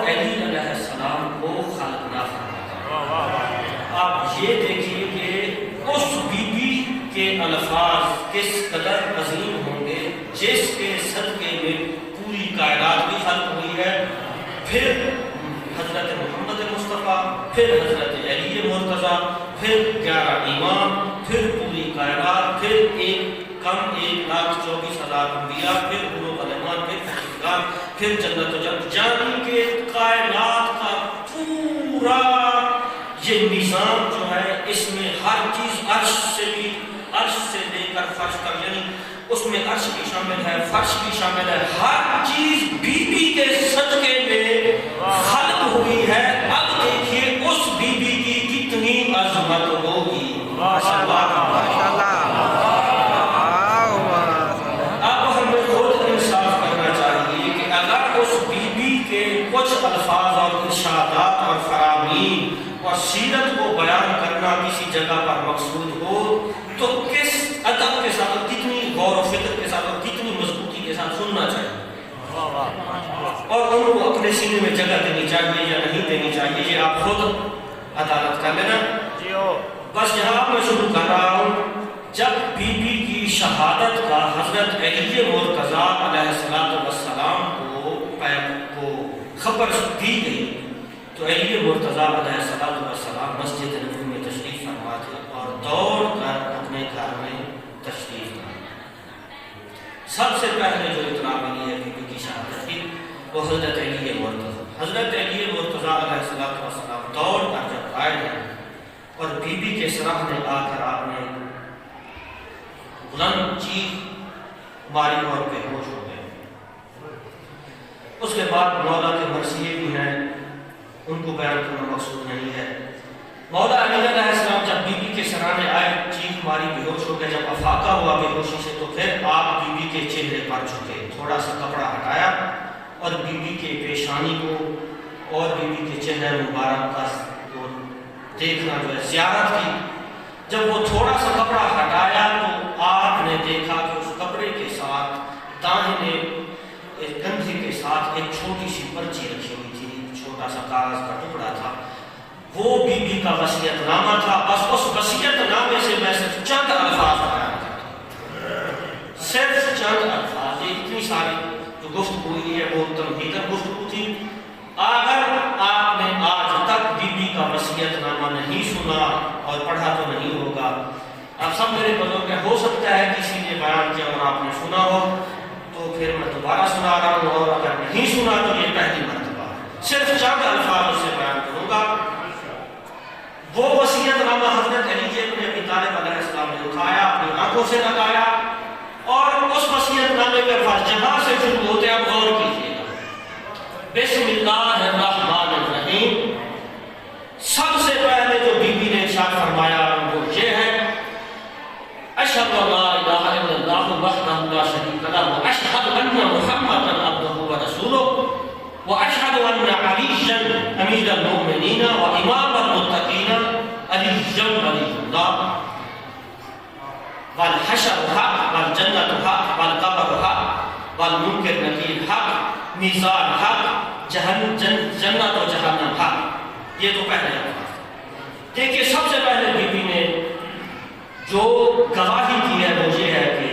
علی علیہ السلام کو خلق نہ فرماتا۔ آپ یہ دیکھیے کہ اس بی بی کے الفاظ کس قدر عظیم ہوں گے جس کے صدقے میں پوری کائنات بھی خلق ہوئی ہے، پھر حضرت محمد مصطفیٰ، پھر حضرت علی مرتضیٰ، پھر 11 امام، پھر پوری کائنات، پھر 1,24,000 انبیاء، پھر علوم علمان، پھر فرشتگان، پھر جنت و جنت، یعنی کہ کائنات کا پورا یہ نظام جو ہے اس میں ہر چیز عرش سے لے کر فرش تک، یعنی اس میں عرش بھی شامل ہے، فرش بھی شامل ہے، ہر چیز بی بی کے صدقے میں خلق ہوئی ہے۔ اب دیکھیے اس بی بی کی کتنی عظمت ہوگی۔ اب ہمیں خود انصاف کرنا چاہیے کہ اگر اس بی بی کے کچھ الفاظ اور ارشادات اور فرامین اور سیرت کو بیان کرنا کسی جگہ پر مقصود ہو تو کس ادب کے ساتھ، کتنی غور و فکر کے ساتھ اور کتنی مضبوطی کے ساتھ سننا چاہیے، اور ان کو اپنے سینے میں جگہ دینی چاہیے یا نہیں دینی چاہیے، یہ آپ خود عدالت کر لینا۔ بس یہاں میں شروع کر رہا ہوں، جب بی بی کی شہادت کا حضرت علی مرتضیٰ علیہ السلام کو خبر دی گئی تو علی مرتضیٰ علیہ السلام مسجد نبوی میں تشریف فرما تھے اور دوڑ کر اپنے گھر میں تشریف لایا۔ سب سے پہلے جو اطلاع ملی ہے بی بی کی شہادت کی وہ حضرت علی مرتضیٰ علیہ السلام دوڑ کر جب آئے ہیں اور بی بی کے سامنے آ کر آپ نے بلند چیخ ماری اور بے ہوش ہو گئے۔ اس کے بعد مولا کے مرثیے بھی ہیں، ان کو بیان کرنا مقصود نہیں ہے۔ مولا علی علیہ السلام جب بی بی کے سرانے آئے، چیخ ماری، بے ہوش ہو گئے، جب افاقہ ہوا بے ہوشی سے تو پھر آپ بی بی کے چہرے پر جھکے، تھوڑا سا کپڑا ہٹایا اور بی بی کے پیشانی کو اور بی بی کے چہرے مبارک کا دیکھنا جو ہے زیارت کی۔ جب وہ تھوڑا سا کپڑا ہٹایا تو آپ نے دیکھا کہ اس کپڑے کے ساتھ داہنے کندھے کے ساتھ ایک چھوٹی سی پرچی رکھی ہوئی تھی، چھوٹا سا کاغذ کا ٹکڑا تھا، وہ بی بی کا وصیت نامہ تھا۔ بس اس وصیت نامے سے میں صرف چند الفاظ بیان کرتا ہوں، صرف چند الفاظ۔ یہ اتنی ساری جو گفتگو ہوئی ہے وہ تمہیدن گفتگو تھی۔ اگر آپ نے آج تک بی بی کا وصیت نامہ نہیں سنا اور پڑھا تو نہیں ہوگا، اب سب میرے بزرگ ہیں، ہو سکتا ہے کسی نے بیان کیا اور آپ نے سنا ہو تو پھر میں دوبارہ سنا رہا ہوں، اور اگر نہیں سنا تو یہ پہلی مرتبہ ہے۔ صرف چند الفاظ سے بیان کروں گا۔ وہ وصیت نامہ حضرت علی ابن ابی طالب علیہ السلام نے اٹھایا، اپنی آنکھوں سے لگایا، اور اس وصیت نامے کے الفاظ جہاں سے شروع ہوتے ہیں، اب غور کیجیے گا۔ بسم اللہ الرحمن الرحیم۔ سب سے پہلے جو بی بی نے ارشاد فرمایا وہ یہ ہے، اشہد ان لا الہ الا اللہ وحدہ لا شریک لہ واشہد ان محمدا عبدہ ورسولہ واشہد ان علییا امیر المؤمنین وامام المتقین علی ولی اللہ والحشر حق والجنت حق والقبر حق والمنکر نکیر حق میزان حق جنت و جہنم حق۔ یہ تو پہلے الفاظ۔ دیکھیے سب سے پہلے بی بی نے جو گواہی دی ہے وہ یہ ہے کہ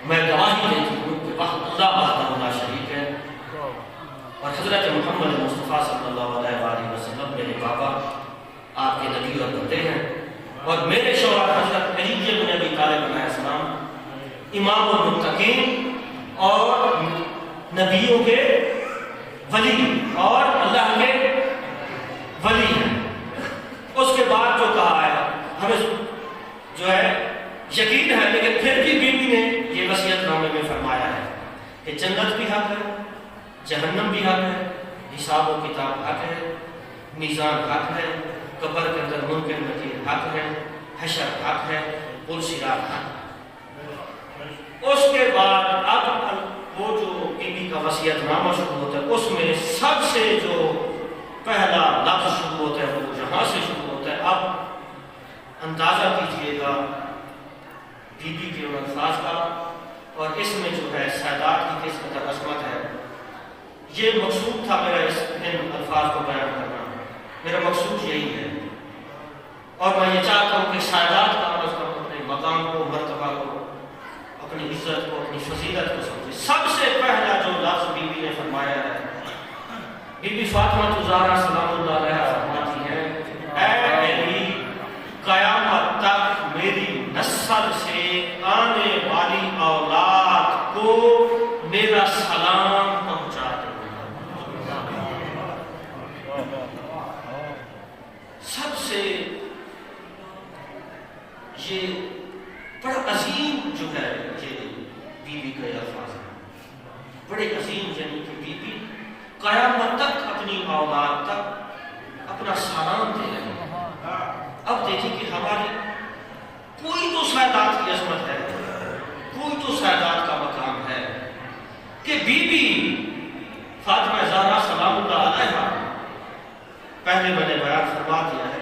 میں گواہی دیتی ہوں کہ اللہ وحدہ لا شریک ہے، اور حضرت محمد مصطفیٰ صلی اللہ علیہ وآلہ وسلم میرے بابا، آپ کے نبی اور بندے ہیں، اور میرے شوہر حضرت علی بن ابی طالب علیہ السلام امام المتقین اور نبیوں کے ولی اور اللہ کے ولی ہیں۔ اس کے بعد جو کہا ہے ہمیں جو ہے یقین ہے، لیکن پھر بھی بی بی نے یہ وصیت نامے میں فرمایا ہے کہ جنت بھی حق ہے، جہنم بھی حق ہے، حساب و کتاب حق ہے، میزان حق ہے، قبر کے اندر منکر نکیر حق ہے، حشر حق ہے، پل صراط حق ہے۔ اس کے بعد اب وہ جو بی بی کا وصیت نامہ شروع ہوتا ہے، اس میں سب سے جو پہلا لفظ شروع ہوتا ہے وہ جہاں سے شروع ہوتا ہے۔ اب اندازہ کیجئے گا بی بی کے ان الفاظ کا، اور اس میں جو ہے سادات کی کس قدر عظمت ہے۔ یہ مقصود تھا میرا ان الفاظ کو بیان کرنا، میرا مقصود یہی ہے، اور میں یہ چاہتا ہوں کہ سادات کا اپنے مقام کو، مرتبہ کو، اپنی عزت کو، اپنی فضیلت کو سمجھے۔ سب سے پہلا جو لفظ بی بی نے فرمایا ہے، بی بی فاطمہ الزہرا سلام اللہ علیہا فرماتی ہیں، اے علی، قیامت تک میری نسل سے آنے والی اولاد کو میرا سلام پہنچا دے۔ سب سے یہ بڑا عظیم جو ہے یہ بی بی کے الفاظ ہیں، بڑے عظیم، یعنی کہ بی بی قیامت تک اپنی اولاد تک اپنا سلام دے رہے ہیں۔ اب دیکھیں کہ ہماری کوئی تو سادات کی عظمت ہے، کوئی تو سادات کا مقام ہے کہ بی بی فاطمہ زہرا سلام اللہ علیہا، پہلے میں نے بیان فرما دیا ہے،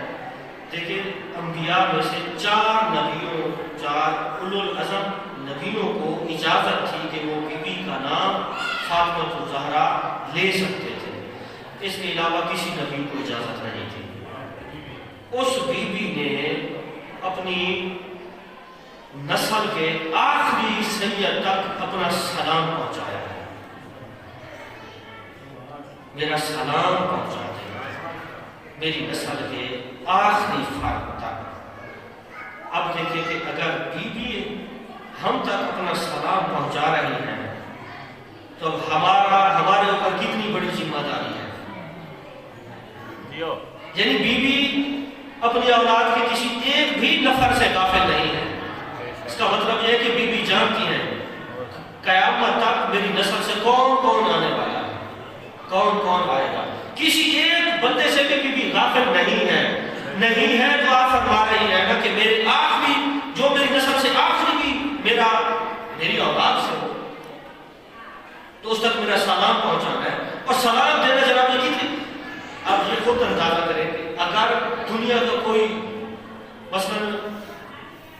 لیکن انبیاء میں سے 4 نبیوں، 4 اولو العزم نبیوں کو اجازت تھی کہ وہ بی بی کا نام فاطمہ الزہرا لے سکتے تھے، اس کے علاوہ کسی نبی کو اجازت نہیں تھی۔ اس بی بی نے اپنی نسل کے آخری سید تک اپنا سلام پہنچایا ہے، میرا سلام پہنچا دے میری نسل کے آخری فرد تک۔ اب دیکھیں کہ اگر بی بی ہم تک اپنا سلام پہنچا رہی ہیں تو ہمارے اوپر کتنی بڑی ذمہ داری ہے۔ یعنی بی بی اپنی اولاد کے کسی ایک بھی نفر سے غافل نہیں ہے۔ اس کا مطلب یہ ہے کہ بی بی جانتی ہے قیامت تک میری نسل سے کون کون آنے والا ہے، کون کون آئے گا، کسی ایک بندے سے بھی بی بی غافل نہیں ہے۔ نہیں ہے تو آپ فرما رہی ہے کہ میرے آخری، جو میری نسل سے آخری بھی میری اولاد سے ہو تو اس تک میرا سلام پہنچانا ہے۔ اور سلام دینا جناب یہ کتنی، آپ یہ خود اندازہ کریں کہ اگر دنیا کا کوئی مثلاً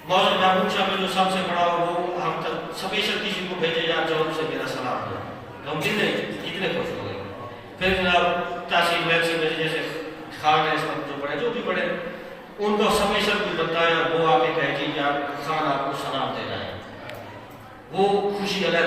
موضوع محمود شاہ میں جو سب سے بڑا ہو، وہ ہم تک سپیشل کسی کو بھیجے یا جو سے میرا سلام دے، ہم کتنے خوش ہو گئے۔ پھر جناب تحصیل محل سے بھیجے، جیسے خان ہے اس وقت جو بڑے، جو بھی بڑے، ان کو سپیشل بھی بتایا، وہ آ کے کہے کہ یار خان آپ کو سلام دے رہا ہے، وہ خوشی علیہ